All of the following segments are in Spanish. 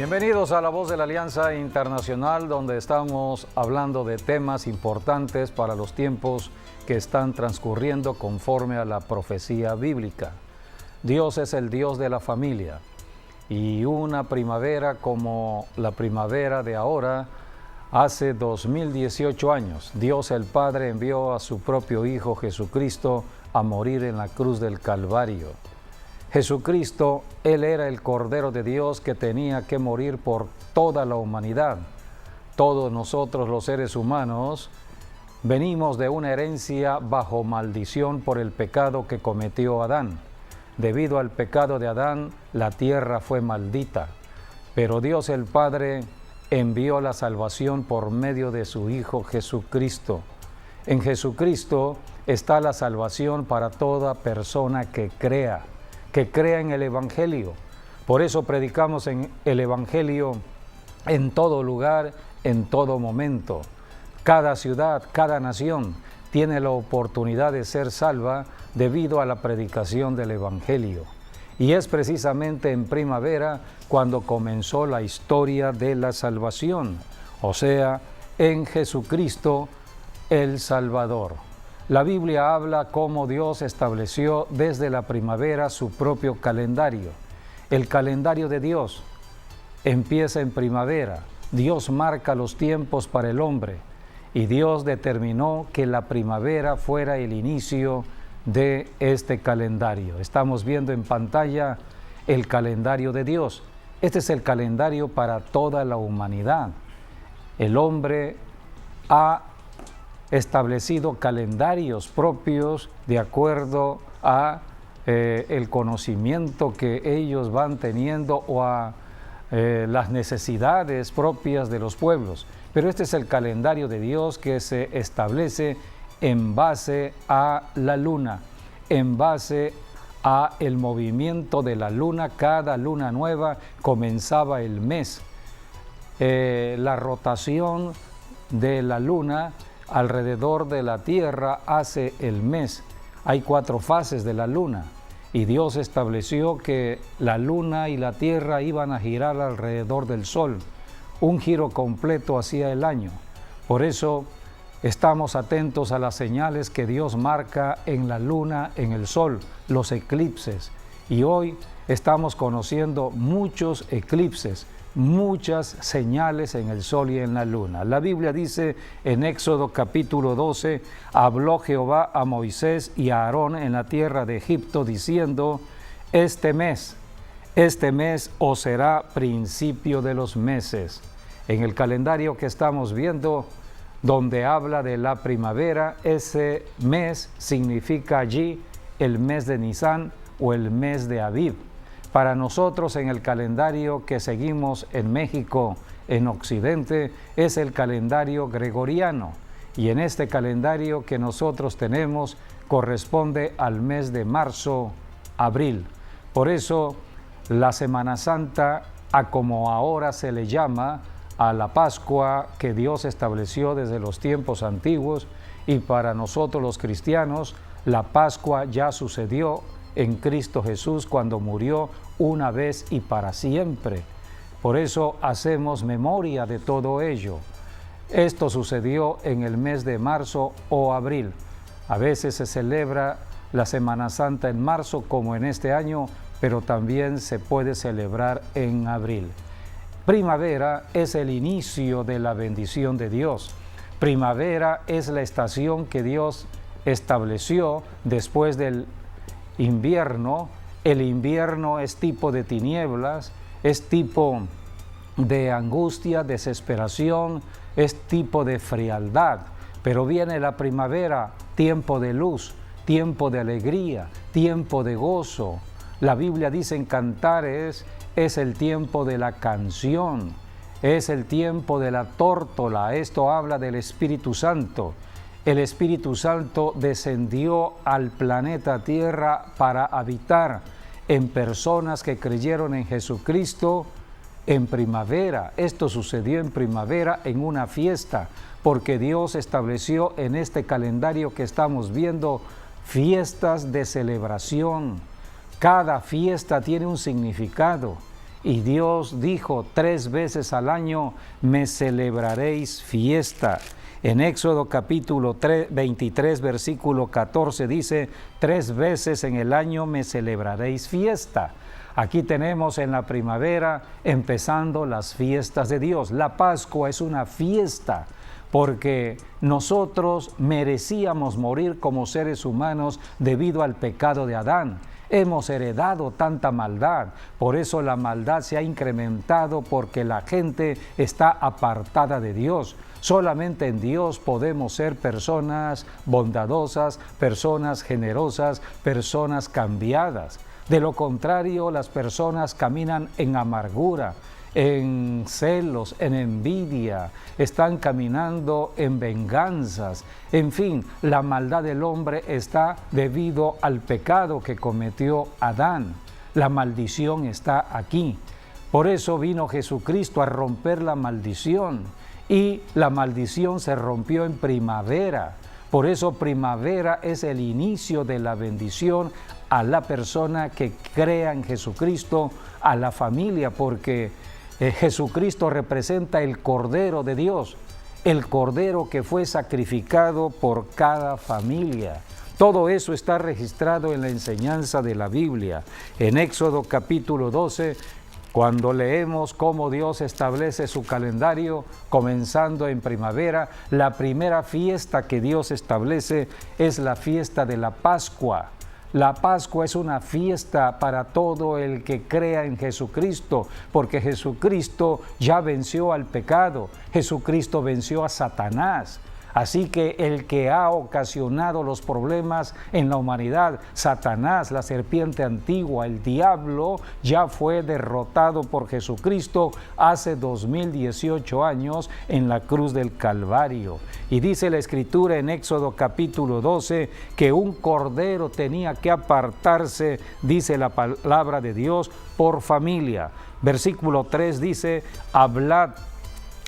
Bienvenidos a La Voz de la Alianza Internacional, donde estamos hablando de temas importantes para los tiempos que están transcurriendo conforme a la profecía bíblica. Dios es el Dios de la familia, y una primavera como la primavera de ahora, hace 2018 años, Dios el Padre envió a su propio Hijo Jesucristo a morir en la cruz del Calvario. Jesucristo, Él era el Cordero de Dios que tenía que morir por toda la humanidad. Todos nosotros los seres humanos venimos de una herencia bajo maldición por el pecado que cometió Adán. Debido al pecado de Adán, la tierra fue maldita, pero Dios el Padre envió la salvación por medio de su Hijo Jesucristo. En Jesucristo está la salvación para toda persona que crea en el Evangelio. Por eso predicamos en el Evangelio en todo lugar, en todo momento. Cada ciudad, cada nación tiene la oportunidad de ser salva debido a la predicación del Evangelio. Y es precisamente en primavera cuando comenzó la historia de la salvación, o sea, en Jesucristo el Salvador. La Biblia habla cómo Dios estableció desde la primavera su propio calendario. El calendario de Dios empieza en primavera. Dios marca los tiempos para el hombre y Dios determinó que la primavera fuera el inicio de este calendario. Estamos viendo en pantalla el calendario de Dios. Este es el calendario para toda la humanidad. El hombre ha establecido calendarios propios de acuerdo a el conocimiento que ellos van teniendo o a las necesidades propias de los pueblos. Pero este es el calendario de Dios que se establece en base a la luna, en base a el movimiento de la luna. Cada luna nueva comenzaba el mes. La rotación de la luna alrededor de la tierra hace el mes. Hay 4 fases de la luna y Dios estableció que la luna y la tierra iban a girar alrededor del sol. Un giro completo hacía el año. Por eso estamos atentos a las señales que Dios marca en la luna, en el sol, los eclipses. Y hoy estamos conociendo muchos eclipses, muchas señales en el sol y en la luna. La Biblia dice en Éxodo capítulo 12, habló Jehová a Moisés y a Aarón en la tierra de Egipto diciendo, este mes os será principio de los meses. En el calendario que estamos viendo, donde habla de la primavera, ese mes significa allí el mes de Nisán o el mes de Aviv. Para nosotros en el calendario que seguimos en México, en Occidente, es el calendario gregoriano. Y en este calendario que nosotros tenemos corresponde al mes de marzo, abril. Por eso la Semana Santa, a como ahora se le llama, a la Pascua que Dios estableció desde los tiempos antiguos, y para nosotros los cristianos, la Pascua ya sucedió en Cristo Jesús cuando murió una vez y para siempre. Por eso hacemos memoria de todo ello. Esto sucedió en el mes de marzo o abril. A veces se celebra la Semana Santa en marzo como en este año, pero también se puede celebrar en abril. Primavera es el inicio de la bendición de Dios. Primavera es la estación que Dios estableció después del invierno. El invierno es tipo de tinieblas, es tipo de angustia, desesperación, es tipo de frialdad. Pero viene la primavera, tiempo de luz, tiempo de alegría, tiempo de gozo. La Biblia dice en Cantares, es el tiempo de la canción, es el tiempo de la tórtola. Esto habla del Espíritu Santo. El Espíritu Santo descendió al planeta Tierra para habitar en personas que creyeron en Jesucristo en primavera. Esto sucedió en primavera en una fiesta, porque Dios estableció en este calendario que estamos viendo fiestas de celebración. Cada fiesta tiene un significado Y Dios dijo, 3 veces al año me celebraréis fiesta. En Éxodo capítulo 23, versículo 14 dice, 3 veces en el año me celebraréis fiesta. Aquí tenemos en la primavera empezando las fiestas de Dios. La Pascua es una fiesta porque nosotros merecíamos morir como seres humanos debido al pecado de Adán. Hemos heredado tanta maldad, por eso la maldad se ha incrementado porque la gente está apartada de Dios. Solamente en Dios podemos ser personas bondadosas, personas generosas, personas cambiadas. De lo contrario, las personas caminan en amargura, en celos, en envidia, están caminando en venganzas. En fin, la maldad del hombre está debido al pecado que cometió Adán. La maldición está aquí. Por eso vino Jesucristo a romper la maldición y la maldición se rompió en primavera. Por eso primavera es el inicio de la bendición a la persona que crea en Jesucristo, a la familia, porque Jesucristo representa el Cordero de Dios, el Cordero que fue sacrificado por cada familia. Todo eso está registrado en la enseñanza de la Biblia. En Éxodo capítulo 12, cuando leemos cómo Dios establece su calendario, comenzando en primavera, la primera fiesta que Dios establece es la fiesta de la Pascua. La Pascua es una fiesta para todo el que crea en Jesucristo, porque Jesucristo ya venció al pecado, Jesucristo venció a Satanás. Así que el que ha ocasionado los problemas en la humanidad, Satanás, la serpiente antigua, el diablo, ya fue derrotado por Jesucristo hace 2018 años en la cruz del Calvario. Y dice la Escritura en Éxodo capítulo 12 que un cordero tenía que apartarse, dice la palabra de Dios, por familia. Versículo 3 dice, hablad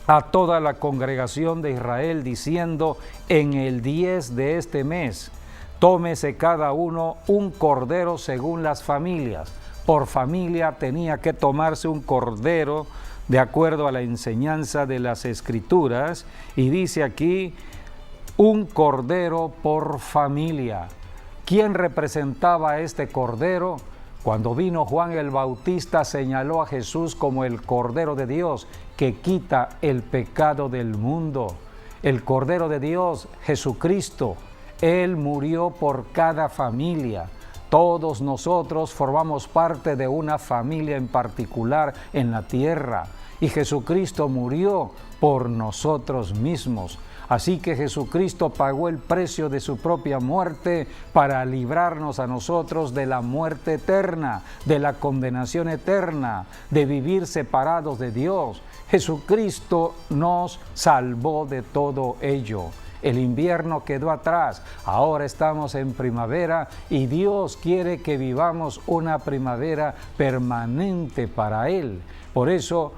a toda la congregación de Israel, diciendo, en el 10 de este mes, tómese cada uno un cordero según las familias. Por familia tenía que tomarse un cordero de acuerdo a la enseñanza de las Escrituras, y dice aquí, un cordero por familia. ¿Quién representaba a este cordero? Cuando vino Juan el Bautista, señaló a Jesús como el Cordero de Dios que quita el pecado del mundo. El Cordero de Dios, Jesucristo, Él murió por cada familia. Todos nosotros formamos parte de una familia en particular en la tierra y Jesucristo murió por nosotros mismos. Así que Jesucristo pagó el precio de su propia muerte para librarnos a nosotros de la muerte eterna, de la condenación eterna, de vivir separados de Dios. Jesucristo nos salvó de todo ello. El invierno quedó atrás, ahora estamos en primavera y Dios quiere que vivamos una primavera permanente para Él. Por eso,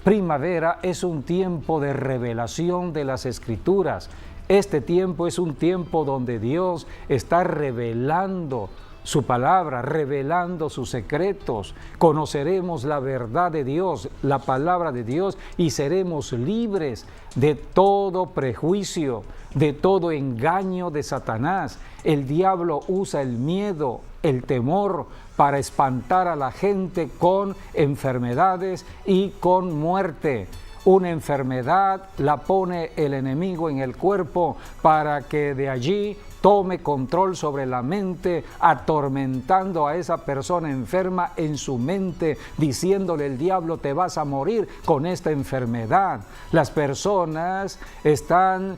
primavera es un tiempo de revelación de las Escrituras. Este tiempo es un tiempo donde Dios está revelando su palabra, revelando sus secretos. Conoceremos la verdad de Dios, la palabra de Dios, y seremos libres de todo prejuicio, de todo engaño de Satanás. El diablo usa el miedo, el temor para espantar a la gente con enfermedades y con muerte. Una enfermedad la pone el enemigo en el cuerpo para que de allí tome control sobre la mente, atormentando a esa persona enferma en su mente, diciéndole el diablo, te vas a morir con esta enfermedad. Las personas están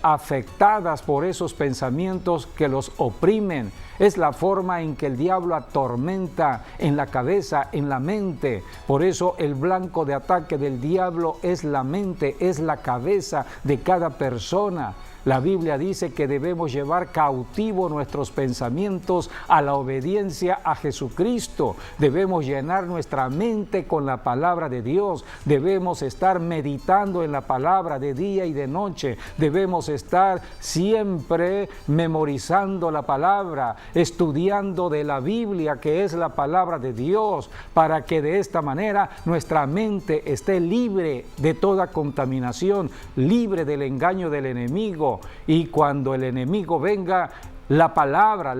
afectadas por esos pensamientos que los oprimen. Es la forma en que el diablo atormenta en la cabeza, en la mente. Por eso el blanco de ataque del diablo es la mente, es la cabeza de cada persona. La Biblia dice que debemos llevar cautivo nuestros pensamientos a la obediencia a Jesucristo. Debemos llenar nuestra mente con la palabra de Dios. Debemos estar meditando en la palabra de día y de noche. Debemos estar siempre memorizando la palabra, estudiando de la Biblia, que es la palabra de Dios, para que de esta manera nuestra mente esté libre de toda contaminación, libre del engaño del enemigo. Y cuando el enemigo venga, la palabra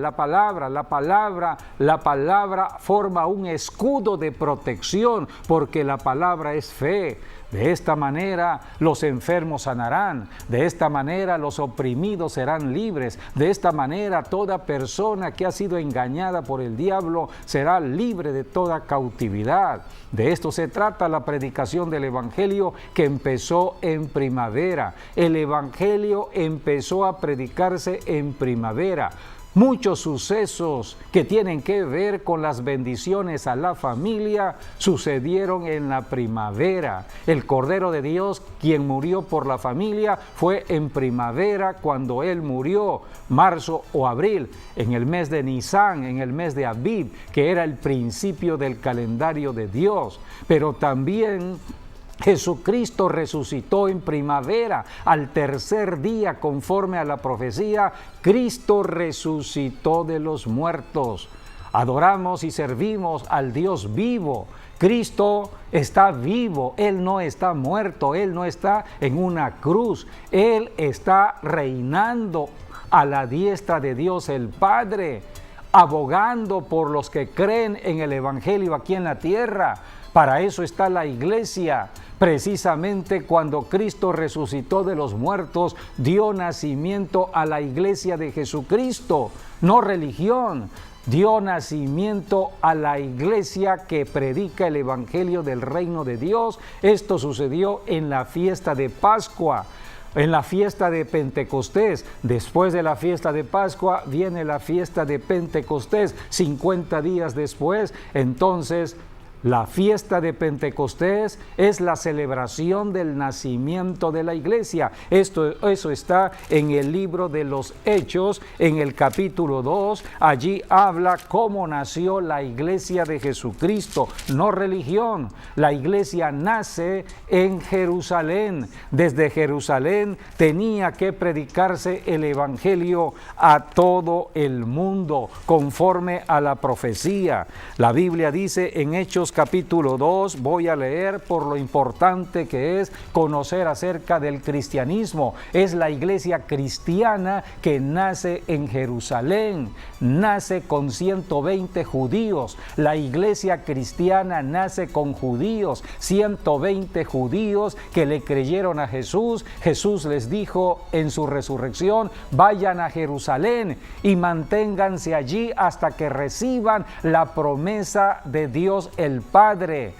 forma un escudo de protección, porque la palabra es fe. De esta manera los enfermos sanarán, de esta manera los oprimidos serán libres, de esta manera toda persona que ha sido engañada por el diablo será libre de toda cautividad. De esto se trata la predicación del Evangelio, que empezó en primavera. El Evangelio empezó a predicarse en primavera. Muchos sucesos que tienen que ver con las bendiciones a la familia sucedieron en la primavera. El Cordero de Dios, quien murió por la familia, fue en primavera cuando Él murió, marzo o abril, en el mes de Nisan, en el mes de Abib, que era el principio del calendario de Dios. Pero también Jesucristo resucitó en primavera, al tercer día, conforme a la profecía. Cristo resucitó de los muertos. Adoramos y servimos al Dios vivo. Cristo está vivo, Él no está muerto, Él no está en una cruz, Él está reinando a la diestra de Dios el Padre, abogando por los que creen en el Evangelio aquí en la tierra. Para eso está la iglesia. Precisamente cuando Cristo resucitó de los muertos, dio nacimiento a la iglesia de Jesucristo, no religión. Dio nacimiento a la iglesia que predica el Evangelio del reino de Dios. Esto sucedió en la fiesta de Pascua, en la fiesta de Pentecostés. Después de la fiesta de Pascua viene la fiesta de Pentecostés, 50 días después. Entonces, la fiesta de Pentecostés es la celebración del nacimiento de la iglesia. Eso está en el libro de los Hechos, en el capítulo 2. Allí habla cómo nació la iglesia de Jesucristo, no religión. La iglesia nace en Jerusalén. Desde Jerusalén tenía que predicarse el evangelio a todo el mundo, conforme a la profecía. La Biblia dice en Hechos capítulo 2, voy a leer por lo importante que es conocer acerca del cristianismo. Es la iglesia cristiana que nace en Jerusalén, nace con 120 judíos. La iglesia cristiana nace con judíos, 120 judíos que le creyeron a Jesús. Jesús les dijo en su resurrección: vayan a Jerusalén y manténganse allí hasta que reciban la promesa de Dios el Padre.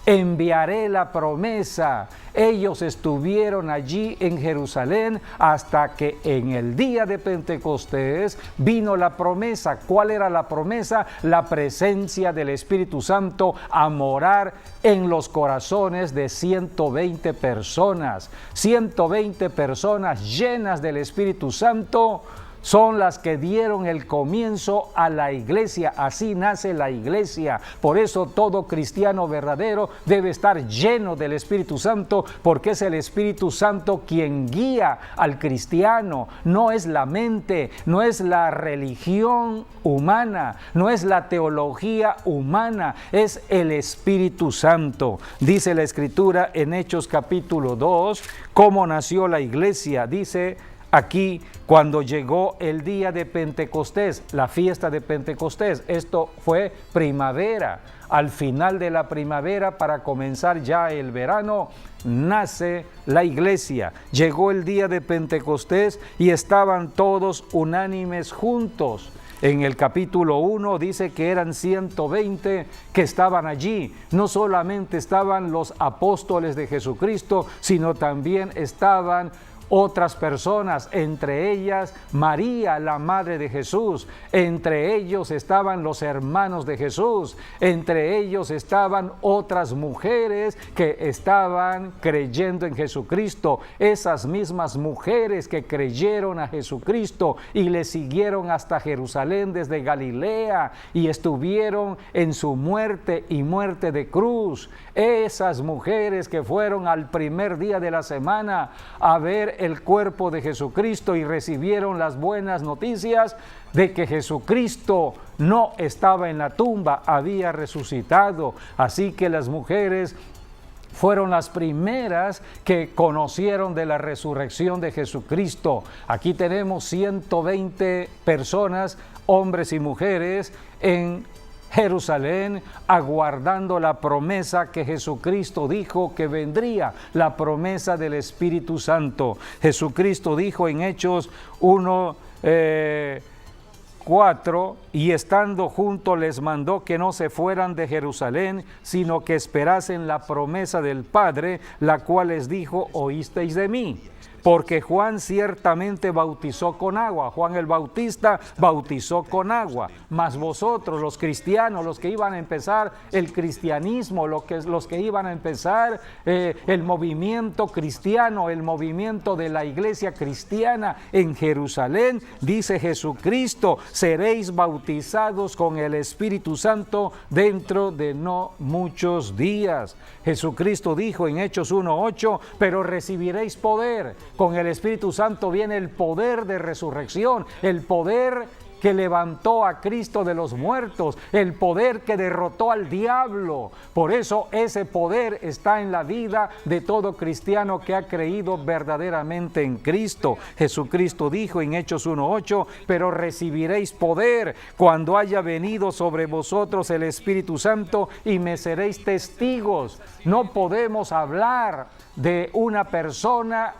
Enviaré la promesa. Ellos estuvieron allí en Jerusalén hasta que en el día de Pentecostés vino la promesa. ¿Cuál era la promesa? La presencia del Espíritu Santo a morar en los corazones de 120 personas. 120 personas llenas del Espíritu Santo son las que dieron el comienzo a la iglesia. Así nace la iglesia. Por eso todo cristiano verdadero debe estar lleno del Espíritu Santo, porque es el Espíritu Santo quien guía al cristiano. No es la mente, no es la religión humana, no es la teología humana, es el Espíritu Santo. Dice la Escritura en Hechos capítulo 2, cómo nació la iglesia. Dice aquí, cuando llegó el día de Pentecostés, la fiesta de Pentecostés, esto fue primavera. Al final de la primavera, para comenzar ya el verano, nace la iglesia. Llegó el día de Pentecostés y estaban todos unánimes juntos. En el capítulo 1 dice que eran 120 que estaban allí. No solamente estaban los apóstoles de Jesucristo, sino también estaban otras personas, entre ellas María, la madre de Jesús. Entre ellos estaban los hermanos de Jesús. Entre ellos estaban otras mujeres que estaban creyendo en Jesucristo. Esas mismas mujeres que creyeron a Jesucristo y le siguieron hasta Jerusalén desde Galilea y estuvieron en su muerte y muerte de cruz. Esas mujeres que fueron al primer día de la semana a ver el cuerpo de Jesucristo y recibieron las buenas noticias de que Jesucristo no estaba en la tumba, había resucitado. Así que las mujeres fueron las primeras que conocieron de la resurrección de Jesucristo. Aquí tenemos 120 personas, hombres y mujeres, en Jerusalén, aguardando la promesa que Jesucristo dijo que vendría, la promesa del Espíritu Santo. Jesucristo dijo en Hechos 1:4, y estando juntos les mandó que no se fueran de Jerusalén, sino que esperasen la promesa del Padre, la cual les dijo: oísteis de mí. Porque Juan ciertamente bautizó con agua, Juan el Bautista bautizó con agua, mas vosotros, los cristianos, los que iban a empezar el cristianismo, los que iban a empezar el movimiento cristiano, el movimiento de la iglesia cristiana en Jerusalén, dice Jesucristo: seréis bautizados con el Espíritu Santo dentro de no muchos días. Jesucristo dijo en Hechos 1:8: pero recibiréis poder. Con el Espíritu Santo viene el poder de resurrección, el poder que levantó a Cristo de los muertos, el poder que derrotó al diablo. Por eso ese poder está en la vida de todo cristiano que ha creído verdaderamente en Cristo. Jesucristo dijo en Hechos 1:8: pero recibiréis poder cuando haya venido sobre vosotros el Espíritu Santo y me seréis testigos. No podemos hablar de una persona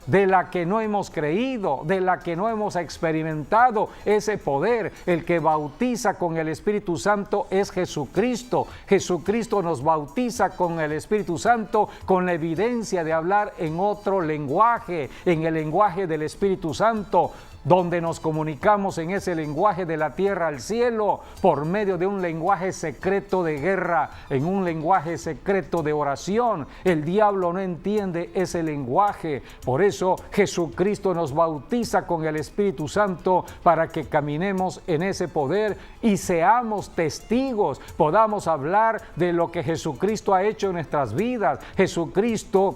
de la que no hemos creído, de la que no hemos experimentado ese poder. El que bautiza con el Espíritu Santo es Jesucristo. Jesucristo nos bautiza con el Espíritu Santo con la evidencia de hablar en otro lenguaje, en el lenguaje del Espíritu Santo, donde nos comunicamos en ese lenguaje de la tierra al cielo por medio de un lenguaje secreto de guerra, en un lenguaje secreto de oración. El diablo no entiende ese lenguaje. Por eso Jesucristo nos bautiza con el Espíritu Santo para que caminemos en ese poder y seamos testigos, podamos hablar de lo que Jesucristo ha hecho en nuestras vidas. Jesucristo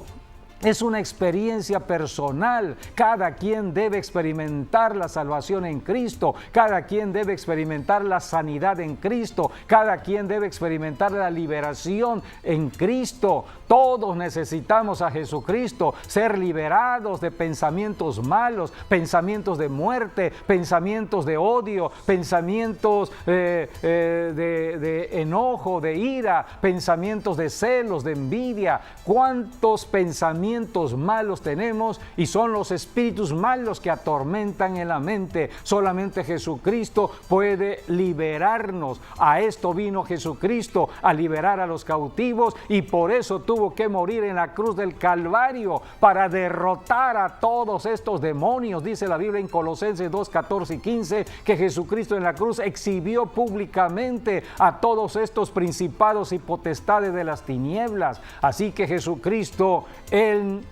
es una experiencia personal. Cada quien debe experimentar la salvación en Cristo. Cada quien debe experimentar la sanidad en Cristo. Cada quien debe experimentar la liberación en Cristo. Todos necesitamos a Jesucristo, ser liberados de pensamientos malos, pensamientos de muerte, pensamientos de odio, pensamientos de enojo, de ira, pensamientos de celos, de envidia. ¿Cuántos pensamientos malos tenemos? Y son los espíritus malos que atormentan en la mente. Solamente Jesucristo puede liberarnos. A esto vino Jesucristo, a liberar a los cautivos, y por eso tuvo que morir en la cruz del Calvario, para derrotar a todos estos demonios. Dice la Biblia en Colosenses 2:14 y 15 que Jesucristo en la cruz exhibió públicamente a todos estos principados y potestades de las tinieblas. Así que Jesucristo, Él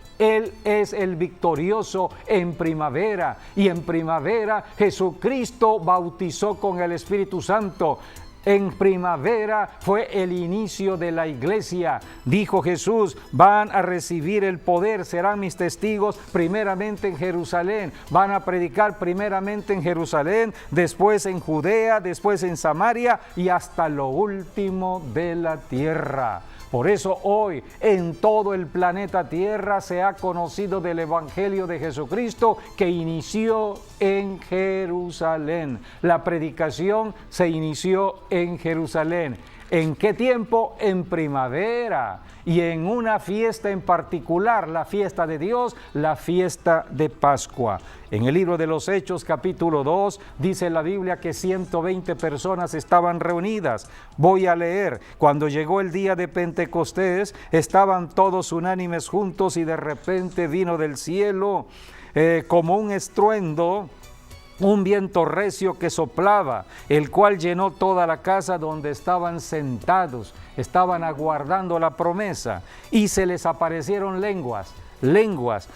es el victorioso en primavera, y en primavera Jesucristo bautizó con el Espíritu Santo. En primavera fue el inicio de la iglesia. Dijo Jesús: van a recibir el poder, serán mis testigos primeramente en Jerusalén. Van a predicar primeramente en Jerusalén, después en Judea, después en Samaria y hasta lo último de la tierra. Por eso hoy en todo el planeta Tierra se ha conocido del Evangelio de Jesucristo, que inició en Jerusalén. La predicación se inició en Jerusalén. ¿En qué tiempo? En primavera, y en una fiesta en particular, la fiesta de Dios, la fiesta de Pascua. En el libro de los Hechos, capítulo 2, dice la Biblia que 120 personas estaban reunidas. Voy a leer: cuando llegó el día de Pentecostés, estaban todos unánimes juntos, y de repente vino del cielo como un estruendo, un viento recio que soplaba, el cual llenó toda la casa donde estaban sentados, estaban aguardando la promesa, y se les aparecieron lenguas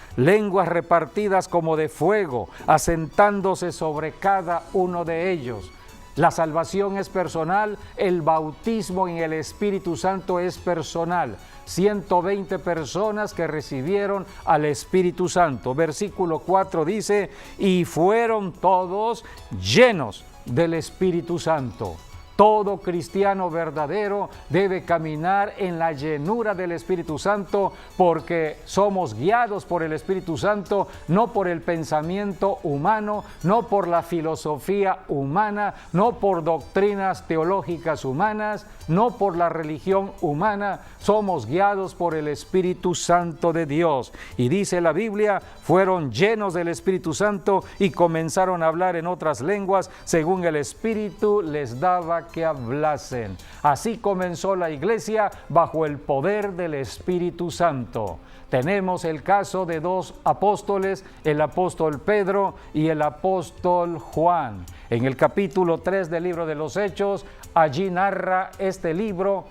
repartidas como de fuego, asentándose sobre cada uno de ellos. La salvación es personal, el bautismo en el Espíritu Santo es personal. 120 personas que recibieron al Espíritu Santo. Versículo 4 dice, y fueron todos llenos del Espíritu Santo. Todo cristiano verdadero debe caminar en la llenura del Espíritu Santo, porque somos guiados por el Espíritu Santo, no por el pensamiento humano, no por la filosofía humana, no por doctrinas teológicas humanas, no por la religión humana. Somos guiados por el Espíritu Santo de Dios. Y dice la Biblia, fueron llenos del Espíritu Santo y comenzaron a hablar en otras lenguas, según el Espíritu les daba que hablasen. Así comenzó la iglesia bajo el poder del Espíritu Santo. Tenemos el caso de dos apóstoles, el apóstol Pedro y el apóstol Juan. En el capítulo 3 del libro de los Hechos, allí narra este libro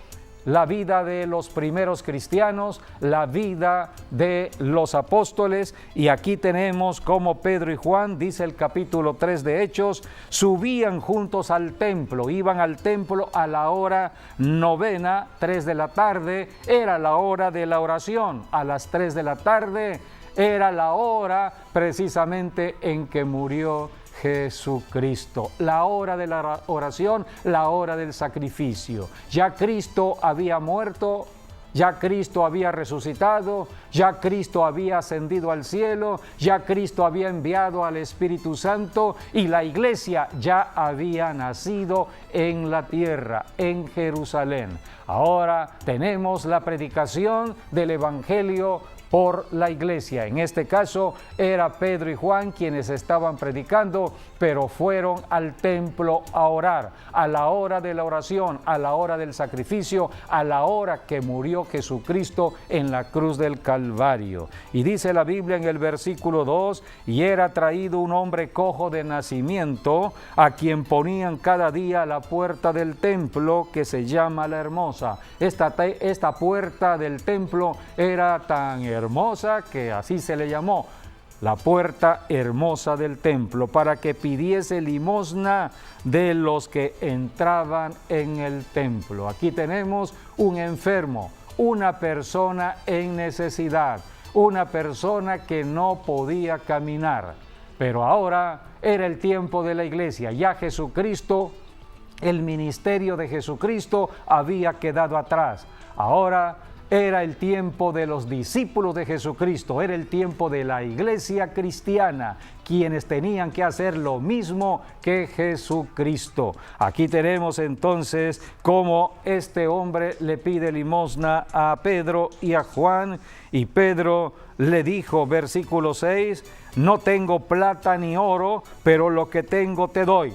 la vida de los primeros cristianos, la vida de los apóstoles, y aquí tenemos cómo Pedro y Juan, dice el capítulo 3 de Hechos, subían juntos al templo, iban al templo a la hora novena, 3 de la tarde, era la hora de la oración, a las 3 de la tarde era la hora precisamente en que murió Jesucristo, la hora de la oración, la hora del sacrificio. Ya Cristo había muerto, ya Cristo había resucitado, ya Cristo había ascendido al cielo, ya Cristo había enviado al Espíritu Santo y la iglesia ya había nacido en la tierra, en Jerusalén. Ahora tenemos la predicación del Evangelio por la iglesia. En este caso era Pedro y Juan quienes estaban predicando, pero fueron al templo a orar, a la hora de la oración, a la hora del sacrificio, a la hora que murió Jesucristo en la cruz del Calvario. Y dice la Biblia en el versículo 2, y era traído un hombre cojo de nacimiento, a quien ponían cada día a la puerta del templo, que se llama La Hermosa. Esta puerta del templo era tan hermosa que así se le llamó, la puerta hermosa del templo, para que pidiese limosna de los que entraban en el templo. Aquí tenemos un enfermo, una persona en necesidad, una persona que no podía caminar, pero ahora era el tiempo de la iglesia. Ya Jesucristo, el ministerio de Jesucristo había quedado atrás. Ahora era el tiempo de los discípulos de Jesucristo, era el tiempo de la iglesia cristiana, quienes tenían que hacer lo mismo que Jesucristo. Aquí tenemos entonces cómo este hombre le pide limosna a Pedro y a Juan, y Pedro le dijo, versículo 6, no tengo plata ni oro, pero lo que tengo te doy.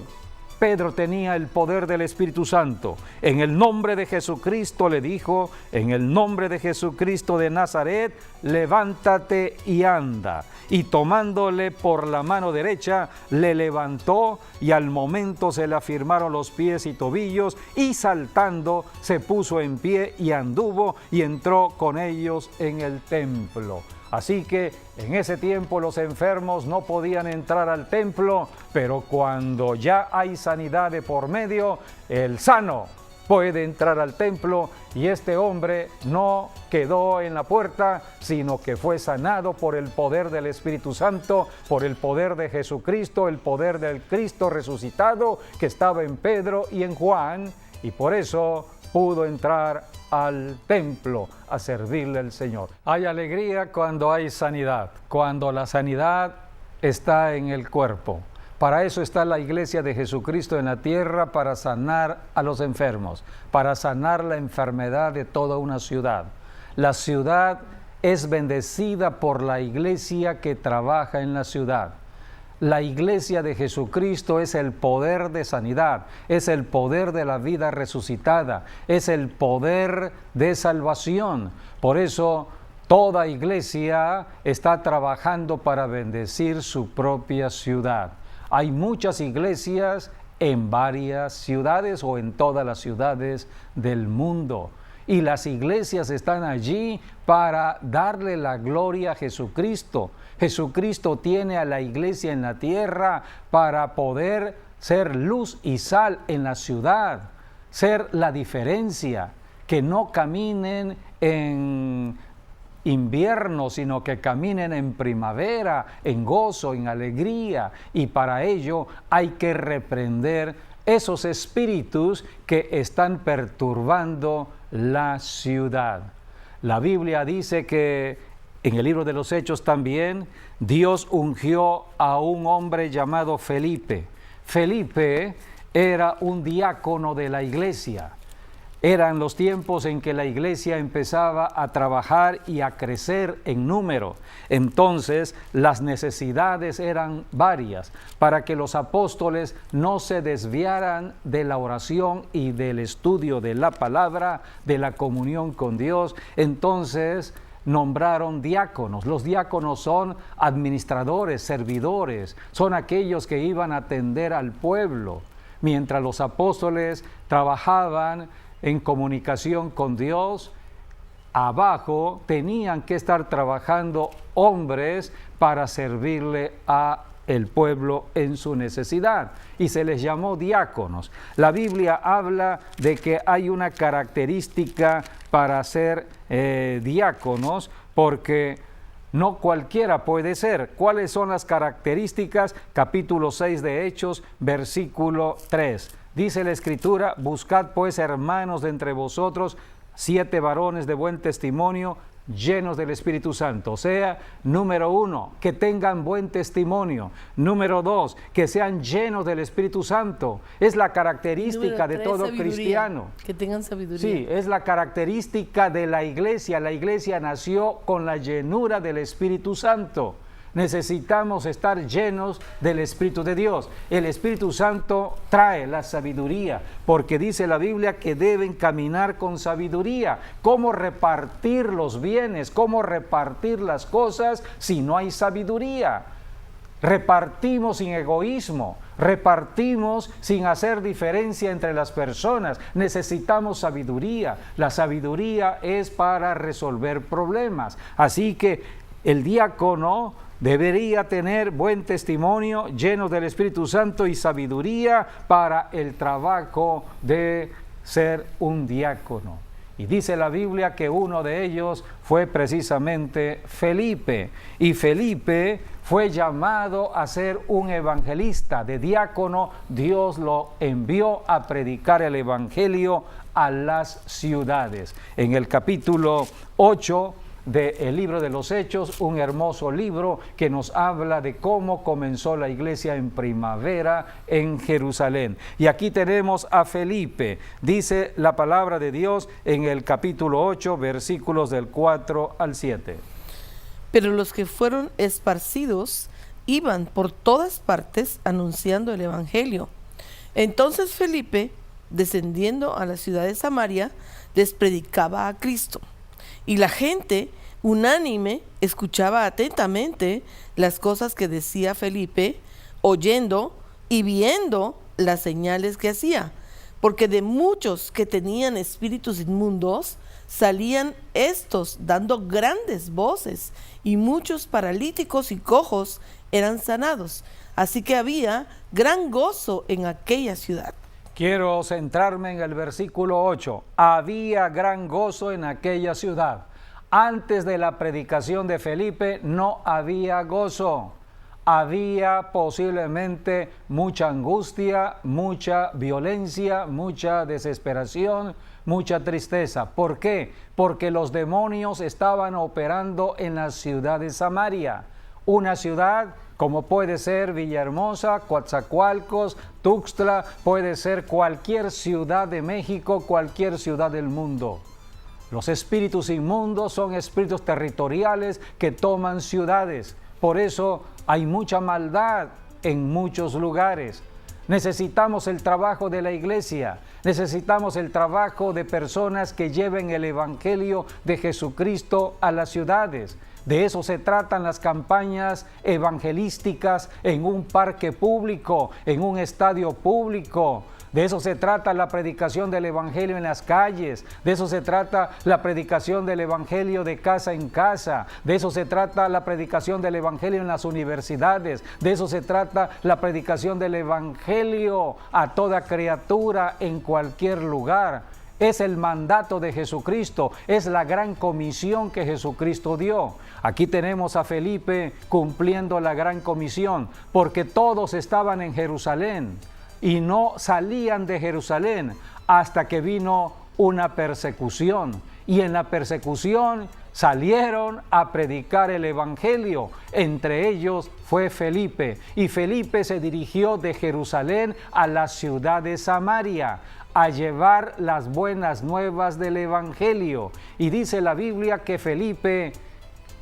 Pedro tenía el poder del Espíritu Santo. En el nombre de Jesucristo le dijo, en el nombre de Jesucristo de Nazaret, levántate y anda. Y tomándole por la mano derecha, le levantó, y al momento se le afirmaron los pies y tobillos, y saltando se puso en pie y anduvo y entró con ellos en el templo. Así que en ese tiempo los enfermos no podían entrar al templo, pero cuando ya hay sanidad de por medio, el sano puede entrar al templo, y este hombre no quedó en la puerta, sino que fue sanado por el poder del Espíritu Santo, por el poder de Jesucristo, el poder del Cristo resucitado que estaba en Pedro y en Juan, y por eso pudo entrar al templo a servirle al Señor. Hay alegría cuando hay sanidad, cuando la sanidad está en el cuerpo. Para eso está la iglesia de Jesucristo en la tierra, para sanar a los enfermos, para sanar la enfermedad de toda una ciudad. La ciudad es bendecida por la iglesia que trabaja en la ciudad. La iglesia de Jesucristo es el poder de sanidad, es el poder de la vida resucitada, es el poder de salvación. Por eso Toda iglesia está trabajando para bendecir su propia ciudad. Hay muchas iglesias en varias ciudades o en todas las ciudades del mundo. Y las iglesias están allí para darle la gloria a Jesucristo. Jesucristo tiene a la iglesia en la tierra para poder ser luz y sal en la ciudad, ser la diferencia, que no caminen en invierno, sino que caminen en primavera, en gozo, en alegría, y para ello hay que reprender esos espíritus que están perturbando la ciudad. La Biblia dice que en el libro de los Hechos también Dios ungió a un hombre llamado Felipe. Felipe era un diácono de la iglesia. Eran los tiempos en que la iglesia empezaba a trabajar y a crecer en número. Entonces, las necesidades eran varias para que los apóstoles no se desviaran de la oración y del estudio de la palabra, de la comunión con Dios. Entonces, nombraron diáconos. Los diáconos son administradores, servidores, son aquellos que iban a atender al pueblo. Mientras los apóstoles trabajaban en comunicación con Dios, abajo tenían que estar trabajando hombres para servirle a el pueblo en su necesidad, y se les llamó diáconos. La Biblia habla de que hay una característica para ser diáconos, porque no cualquiera puede ser. ¿Cuáles son las características? Capítulo 6 de Hechos, versículo 3. Dice la Escritura: buscad pues, hermanos, de entre vosotros 7 varones de buen testimonio, llenos del Espíritu Santo. O sea, número 1, que tengan buen testimonio. Número 2, que sean llenos del Espíritu Santo. Es la característica de todo cristiano. Que tengan sabiduría. Sí, es la característica de la iglesia. La iglesia nació con la llenura del Espíritu Santo. Necesitamos estar llenos del Espíritu de Dios. El Espíritu Santo trae la sabiduría, porque dice la Biblia que deben caminar con sabiduría. ¿Cómo repartir los bienes? ¿Cómo repartir las cosas si no hay sabiduría? Repartimos sin egoísmo, repartimos sin hacer diferencia entre las personas. Necesitamos sabiduría. La sabiduría es para resolver problemas. Así que el diácono debería tener buen testimonio, lleno del Espíritu Santo y sabiduría para el trabajo de ser un diácono. Y dice la Biblia que uno de ellos fue precisamente Felipe. Y Felipe fue llamado a ser un evangelista. De diácono, Dios lo envió a predicar el evangelio a las ciudades. En el capítulo 8 del libro de los Hechos, un hermoso libro que nos habla de cómo comenzó la iglesia en primavera en Jerusalén. Y aquí tenemos a Felipe. Dice la palabra de Dios en el capítulo 8, versículos del 4 al 7. Pero los que fueron esparcidos iban por todas partes anunciando el evangelio. Entonces Felipe, descendiendo a la ciudad de Samaria, les predicaba a Cristo. Y la gente, unánime, escuchaba atentamente las cosas que decía Felipe, oyendo y viendo las señales que hacía, porque de muchos que tenían espíritus inmundos, salían estos dando grandes voces, y muchos paralíticos y cojos eran sanados. Así que había gran gozo en aquella ciudad. Quiero centrarme en el versículo 8. Había gran gozo en aquella ciudad. Antes de la predicación de Felipe no había gozo. Había posiblemente mucha angustia, mucha violencia, mucha desesperación, mucha tristeza. ¿Por qué? Porque los demonios estaban operando en la ciudad de Samaria. Una ciudad como puede ser Villahermosa, Coatzacoalcos, Tuxtla, puede ser cualquier ciudad de México, cualquier ciudad del mundo. Los espíritus inmundos son espíritus territoriales que toman ciudades. Por eso hay mucha maldad en muchos lugares. Necesitamos el trabajo de la iglesia, necesitamos el trabajo de personas que lleven el evangelio de Jesucristo a las ciudades. De eso se tratan las campañas evangelísticas en un parque público, en un estadio público. De eso se trata la predicación del evangelio en las calles. De eso se trata la predicación del evangelio de casa en casa. De eso se trata la predicación del evangelio en las universidades. De eso se trata la predicación del evangelio a toda criatura en cualquier lugar. Es el mandato de Jesucristo, es la gran comisión que Jesucristo dio. Aquí tenemos a Felipe cumpliendo la gran comisión, porque todos estaban en Jerusalén y no salían de Jerusalén hasta que vino una persecución. Y en la persecución salieron a predicar el evangelio. Entre ellos fue Felipe. Y Felipe se dirigió de Jerusalén a la ciudad de Samaria a llevar las buenas nuevas del evangelio. Y dice la Biblia que Felipe,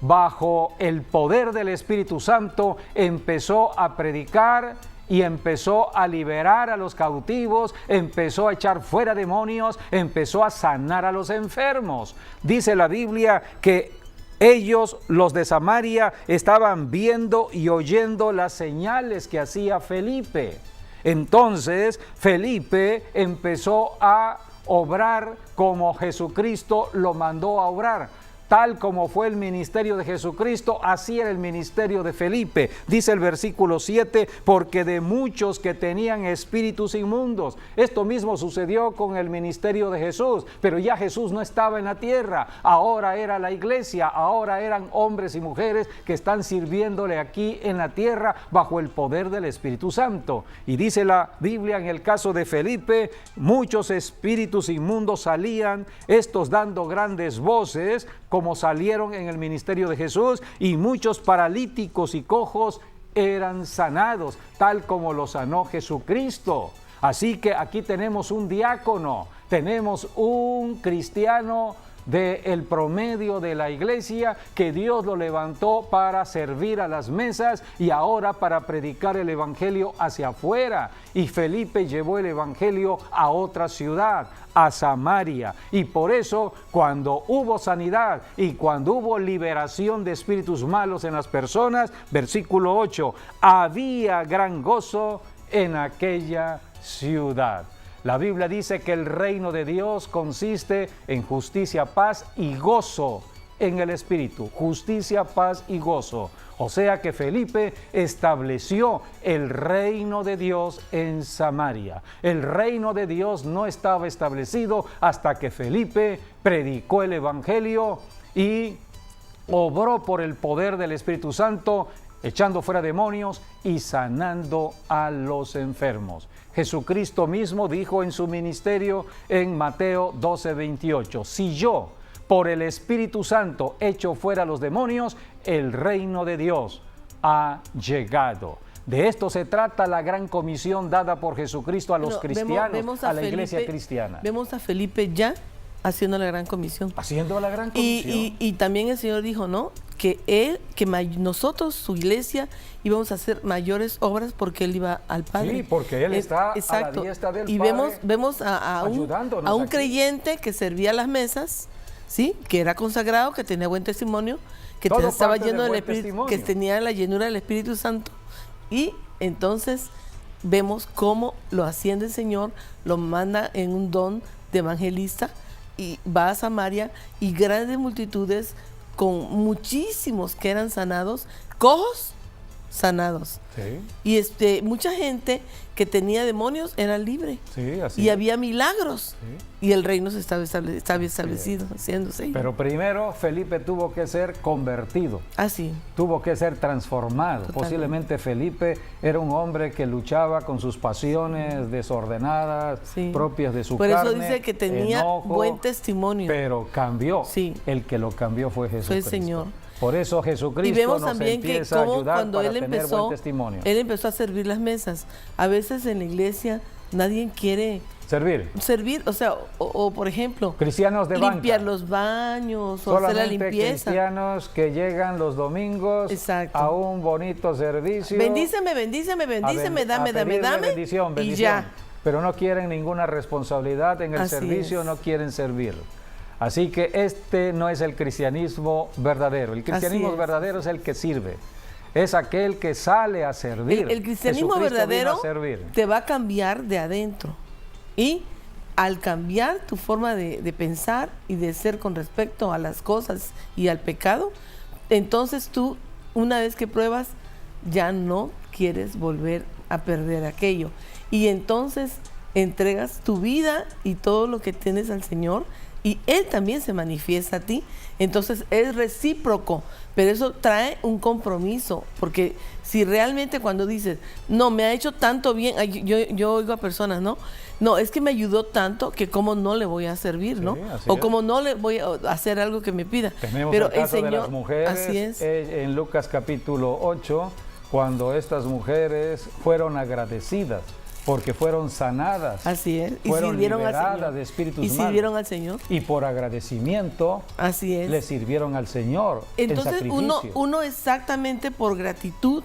bajo el poder del Espíritu Santo, empezó a predicar y empezó a liberar a los cautivos, empezó a echar fuera demonios, empezó a sanar a los enfermos. Dice la Biblia que ellos, los de Samaria, estaban viendo y oyendo las señales que hacía Felipe. Entonces Felipe empezó a obrar como Jesucristo lo mandó a obrar. Tal como fue el ministerio de Jesucristo, así era el ministerio de Felipe. Dice el versículo 7, porque de muchos que tenían espíritus inmundos. Esto mismo sucedió con el ministerio de Jesús, pero ya Jesús no estaba en la tierra. Ahora era la iglesia, ahora eran hombres y mujeres que están sirviéndole aquí en la tierra bajo el poder del Espíritu Santo. Y dice la Biblia en el caso de Felipe, muchos espíritus inmundos salían, estos dando grandes voces, como salieron en el ministerio de Jesús, y muchos paralíticos y cojos eran sanados, tal como lo sanó Jesucristo. Así que aquí tenemos un diácono, tenemos un cristiano del promedio de la iglesia que Dios lo levantó para servir a las mesas y ahora para predicar el evangelio hacia afuera. Y Felipe llevó el evangelio a otra ciudad, a Samaria. Y por eso, cuando hubo sanidad y cuando hubo liberación de espíritus malos en las personas, versículo 8, había gran gozo en aquella ciudad. La Biblia dice que el reino de Dios consiste en justicia, paz y gozo en el Espíritu. Justicia, paz y gozo. O sea que Felipe estableció el reino de Dios en Samaria. El reino de Dios no estaba establecido hasta que Felipe predicó el evangelio y obró por el poder del Espíritu Santo, echando fuera demonios y sanando a los enfermos. Jesucristo mismo dijo en su ministerio en Mateo 12:28, si yo por el Espíritu Santo echo fuera los demonios, el reino de Dios ha llegado. De esto se trata la gran comisión dada por Jesucristo a los cristianos, a la iglesia cristiana. Vemos a Felipe ya haciendo la gran comisión. Haciendo la gran comisión. Y también el Señor dijo, ¿no? Que nosotros, su iglesia, íbamos a hacer mayores obras porque Él iba al Padre. Sí, porque Él está exacto. a la diestra del y Padre. Vemos a un creyente que servía las mesas, ¿sí? Que era consagrado, que tenía buen testimonio, que estaba lleno del Espíritu, que tenía la llenura del Espíritu Santo. Y entonces vemos cómo lo asciende el Señor, lo manda en un don de evangelista y va a Samaria y grandes multitudes con muchísimos que eran sanados, cojos sanados. Sí. Y mucha gente que tenía demonios era libre. Sí, así y había milagros. Sí. Y el reino se estaba establecido, haciéndose. Pero primero Felipe tuvo que ser convertido. Así. Tuvo que ser transformado. Totalmente. Posiblemente Felipe era un hombre que luchaba con sus pasiones desordenadas, propias de su carne. Por eso dice que tenía enojo, buen testimonio. Pero cambió. Sí. El que lo cambió fue Jesucristo. Fue el Señor. Por eso Jesucristo y vemos nos también empieza que a ayudar cuando para él tener empezó, buen testimonio. Él empezó a servir las mesas. A veces en la iglesia nadie quiere Servir, o sea, o por ejemplo, cristianos de limpiar banca. los baños o hacer la Solamente limpieza. cristianos que llegan los domingos Exacto. a un bonito servicio. Bendíceme, dame, bendición, y ya. Pero no quieren ninguna responsabilidad en el Así servicio, es. no quieren servir. Así que este no es el cristianismo verdadero. El cristianismo Así es. verdadero es el que sirve. Es aquel que sale a servir. El cristianismo Jesucristo verdadero vino a servir. te va a cambiar de adentro. Y al cambiar tu forma de pensar y de ser con respecto a las cosas y al pecado, entonces tú, una vez que pruebas, ya no quieres volver a perder aquello. Y entonces entregas tu vida y todo lo que tienes al Señor, y Él también se manifiesta a ti. Entonces es recíproco, pero eso trae un compromiso, porque si realmente cuando dices, no, me ha hecho tanto bien, yo oigo a personas, no, es que me ayudó tanto que cómo no le voy a servir, ¿no? O cómo no le voy a hacer algo que me pida. Tenemos pero el caso Señor, de las mujeres, así es. En Lucas capítulo 8, cuando estas mujeres fueron agradecidas, porque fueron sanadas, Así es, y fueron sirvieron al liberadas Señor. de espíritus Y malos, sirvieron al Señor. y por agradecimiento Así es. le sirvieron al Señor. Entonces en uno sacrificio. exactamente por gratitud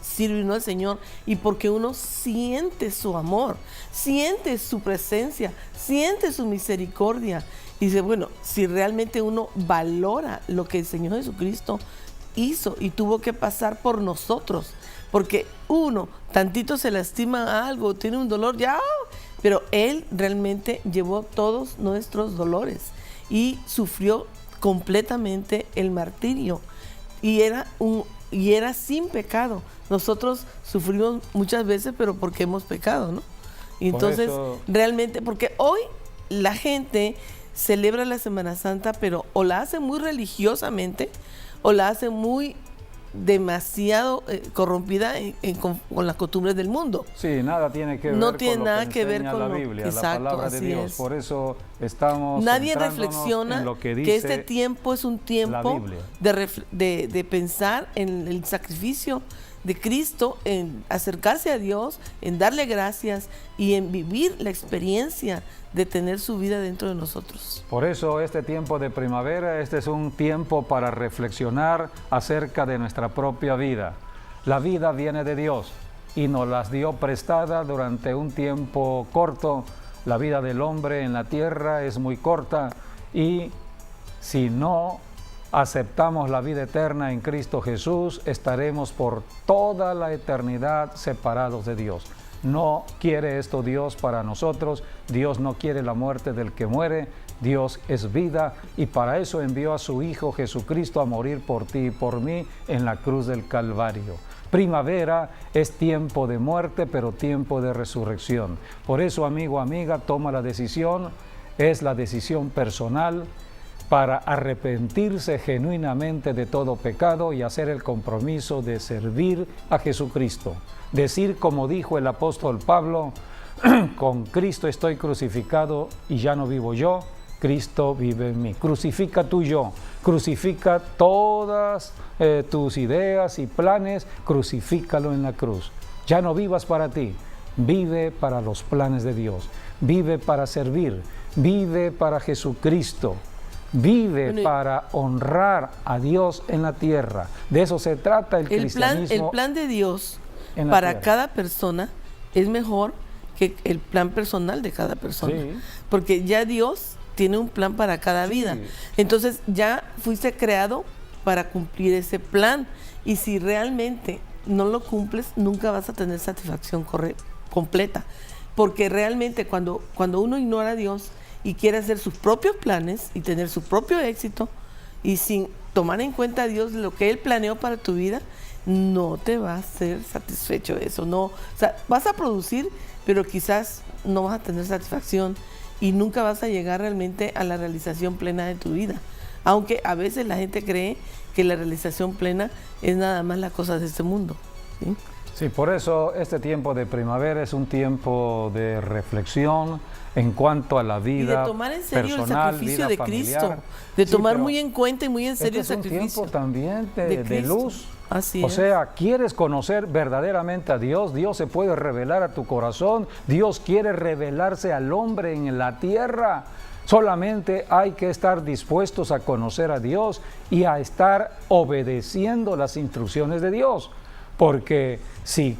sirve al Señor, y porque uno siente su amor, siente su presencia, siente su misericordia, y dice, bueno, si realmente uno valora lo que el Señor Jesucristo hizo y tuvo que pasar por nosotros, porque uno tantito se lastima a algo, tiene un dolor, ya, pero Él realmente llevó todos nuestros dolores y sufrió completamente el martirio, y era sin pecado. Nosotros sufrimos muchas veces, pero porque hemos pecado, ¿no? Y entonces, realmente, porque hoy la gente celebra la Semana Santa, pero o la hace muy religiosamente, o la hace muy demasiado corrompida con las costumbres del mundo. Sí, nada tiene que ver no con tiene lo nada que ver enseña con la lo, Biblia, exacto, la palabra de Dios. es. Por eso estamos Nadie centrándonos reflexiona en lo que que dice este tiempo es un la tiempo Biblia. de pensar en el sacrificio de Cristo, en acercarse a Dios, en darle gracias y en vivir la experiencia de tener su vida dentro de nosotros. Por eso este tiempo de primavera, este es un tiempo para reflexionar acerca de nuestra propia vida. La vida viene de Dios y nos las dio prestada durante un tiempo corto. La vida del hombre en la tierra es muy corta, y si no aceptamos la vida eterna en Cristo Jesús, estaremos por toda la eternidad separados de Dios. No quiere esto Dios para nosotros. Dios no quiere la muerte del que muere. Dios es vida, y para eso envió a su Hijo Jesucristo a morir por ti y por mí en la cruz del Calvario. Primavera es tiempo de muerte, pero tiempo de resurrección. Por eso, amigo, amiga, toma la decisión. Es la decisión personal para arrepentirse genuinamente de todo pecado y hacer el compromiso de servir a Jesucristo. Decir, como dijo el apóstol Pablo, con Cristo estoy crucificado y ya no vivo yo, Cristo vive en mí. Crucifica tu yo, crucifica todas tus ideas y planes, crucifícalo en la cruz. Ya no vivas para ti, vive para los planes de Dios, vive para servir, vive para Jesucristo. Vive para honrar a Dios en la tierra. De eso se trata el cristianismo. El plan de Dios para cada persona es mejor que el plan personal de cada persona. Sí. Porque ya Dios tiene un plan para cada vida. Entonces ya fuiste creado para cumplir ese plan. Y si realmente no lo cumples, nunca vas a tener satisfacción completa. Porque realmente cuando uno ignora a Dios y quiere hacer sus propios planes y tener su propio éxito, y sin tomar en cuenta a Dios lo que Él planeó para tu vida, no te va a hacer satisfecho eso. No, o sea, vas a producir, pero quizás no vas a tener satisfacción y nunca vas a llegar realmente a la realización plena de tu vida. Aunque a veces la gente cree que la realización plena es nada más las cosas de este mundo, ¿sí? Sí, por eso este tiempo de primavera es un tiempo de reflexión en cuanto a la vida personal, y de tomar en serio el sacrificio de Cristo, de tomar muy en cuenta y muy en serio el sacrificio. Es un tiempo también de luz Así O es. sea, ¿quieres conocer verdaderamente a Dios? Dios se puede revelar a tu corazón. Dios quiere revelarse al hombre en la tierra. Solamente hay que estar dispuestos a conocer a Dios y a estar obedeciendo las instrucciones de Dios. Porque si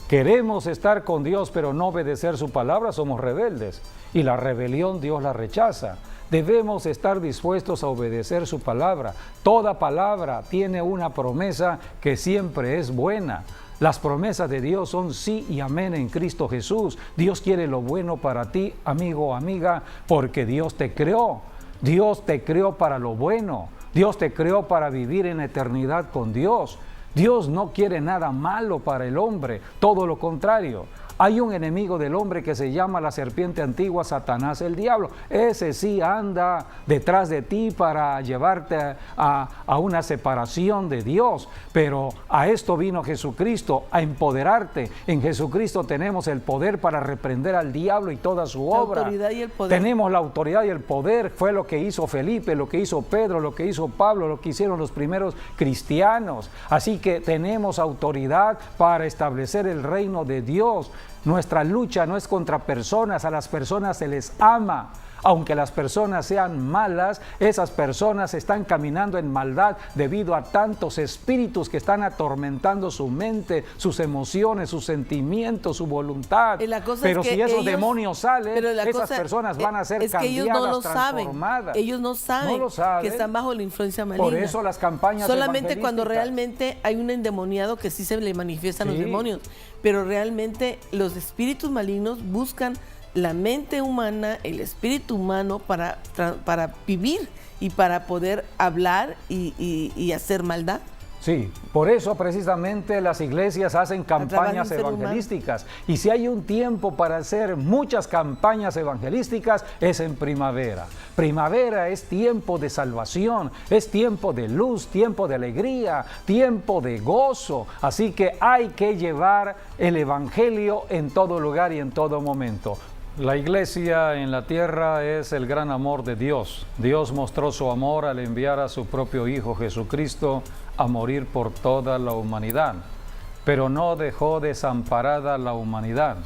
queremos estar con Dios pero no obedecer su palabra, somos rebeldes. Y la rebelión Dios la rechaza. Debemos estar dispuestos a obedecer su palabra. Toda palabra tiene una promesa que siempre es buena. Las promesas de Dios son sí y amén en Cristo Jesús. Dios quiere lo bueno para ti, amigo o amiga, porque Dios te creó. Dios te creó para lo bueno. Dios te creó para vivir en eternidad con Dios. Dios no quiere nada malo para el hombre, todo lo contrario. Hay un enemigo del hombre que se llama la serpiente antigua, Satanás, el diablo. Ese sí anda detrás de ti para llevarte a una separación de Dios. Pero a esto vino Jesucristo, a empoderarte. En Jesucristo tenemos el poder para reprender al diablo y toda su obra. La autoridad y el poder. Tenemos la autoridad y el poder. Fue lo que hizo Felipe, lo que hizo Pedro, lo que hizo Pablo, lo que hicieron los primeros cristianos. Así que tenemos autoridad para establecer el reino de Dios. Nuestra lucha no es contra personas, a las personas se les ama. Aunque las personas sean malas, esas personas están caminando en maldad debido a tantos espíritus que están atormentando su mente, sus emociones, sus sentimientos, su voluntad. Pero si esos demonios salen, esas personas van a ser cambiadas, transformadas. Ellos no saben que están bajo la influencia maligna. Por eso las campañas solamente cuando realmente hay un endemoniado que sí se le manifiestan los demonios, pero realmente los espíritus malignos buscan la mente humana, el espíritu humano para vivir y para poder hablar y hacer maldad. Sí, por eso precisamente las iglesias hacen campañas evangelísticas. Y si hay un tiempo para hacer muchas campañas evangelísticas, es en primavera. Primavera es tiempo de salvación, es tiempo de luz, tiempo de alegría, tiempo de gozo. Así que hay que llevar el evangelio en todo lugar y en todo momento. La iglesia en la tierra es el gran amor de Dios. Dios mostró su amor al enviar a su propio Hijo Jesucristo a morir por toda la humanidad. Pero no dejó desamparada la humanidad,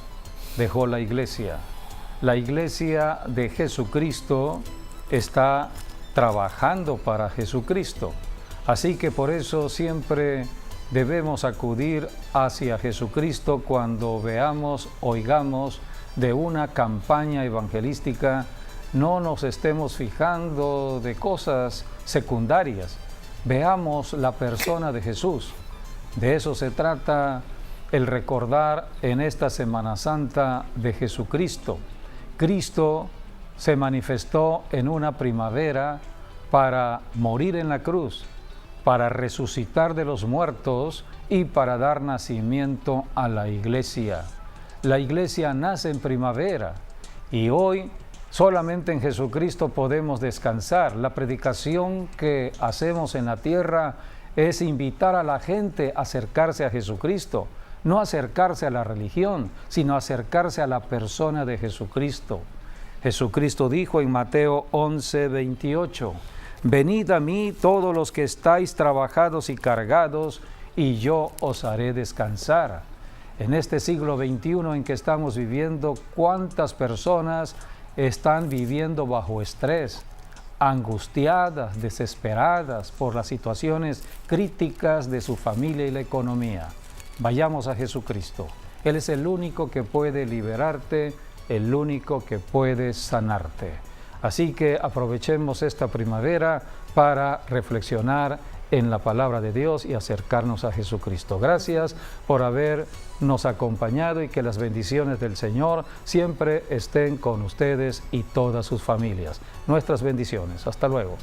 dejó la iglesia. La iglesia de Jesucristo está trabajando para Jesucristo. Así que por eso siempre debemos acudir hacia Jesucristo cuando veamos, oigamos de una campaña evangelística. No nos estemos fijando de cosas secundarias. Veamos la persona de Jesús. De eso se trata el recordar en esta Semana Santa de Jesucristo. Cristo se manifestó en una primavera para morir en la cruz, para resucitar de los muertos y para dar nacimiento a la iglesia. La iglesia nace en primavera y hoy solamente en Jesucristo podemos descansar. La predicación que hacemos en la tierra es invitar a la gente a acercarse a Jesucristo, no acercarse a la religión, sino acercarse a la persona de Jesucristo. Jesucristo dijo en Mateo 11:28, venid a mí todos los que estáis trabajados y cargados, y yo os haré descansar. En este siglo XXI en que estamos viviendo, ¿cuántas personas están viviendo bajo estrés, angustiadas, desesperadas por las situaciones críticas de su familia y la economía? Vayamos a Jesucristo. Él es el único que puede liberarte, el único que puede sanarte. Así que aprovechemos esta primavera para reflexionar en la palabra de Dios y acercarnos a Jesucristo. Gracias por habernos acompañado y que las bendiciones del Señor siempre estén con ustedes y todas sus familias. Nuestras bendiciones. Hasta luego.